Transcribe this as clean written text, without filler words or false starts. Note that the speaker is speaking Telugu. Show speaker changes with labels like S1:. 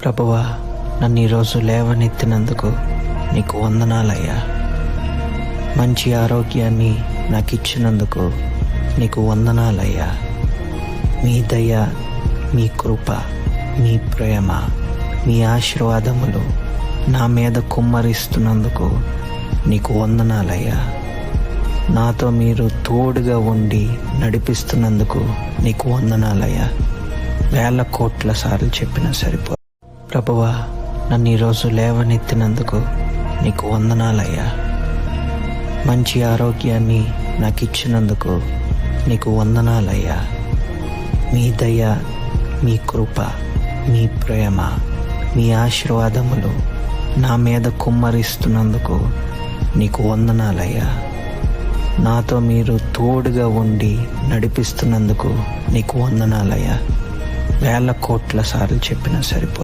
S1: ప్రభువా, నన్ను ఈరోజు లేవనెత్తినందుకు నీకు వందనాలయ్యా. మంచి ఆరోగ్యాన్ని నాకు ఇచ్చినందుకు నీకు వందనాలయ్యా. మీ దయ, మీ కృప, మీ ప్రేమ, మీ ఆశీర్వాదములు నా మీద కుమ్మరిస్తున్నందుకు నీకు వందనాలయ్యా. నాతో మీరు తోడుగా ఉండి నడిపిస్తున్నందుకు నీకు వందనాలయ్యా. వేల కోట్ల సార్లు చెప్పినా సరిపో. ప్రభువా, నన్ను ఈరోజు లేవనెత్తినందుకు నీకు వందనాలయ్యా. మంచి ఆరోగ్యాన్ని నాకు ఇచ్చినందుకు నీకు వందనాలయ్యా. మీ దయ, మీ కృప, మీ ప్రేమ, మీ ఆశీర్వాదములు నా మీద కుమ్మరిస్తున్నందుకు నీకు వందనాలయ్యా. నాతో మీరు తోడుగా ఉండి నడిపిస్తున్నందుకు నీకు వందనాలయ్యా. వేల కోట్ల సార్లు చెప్పినా సరిపో.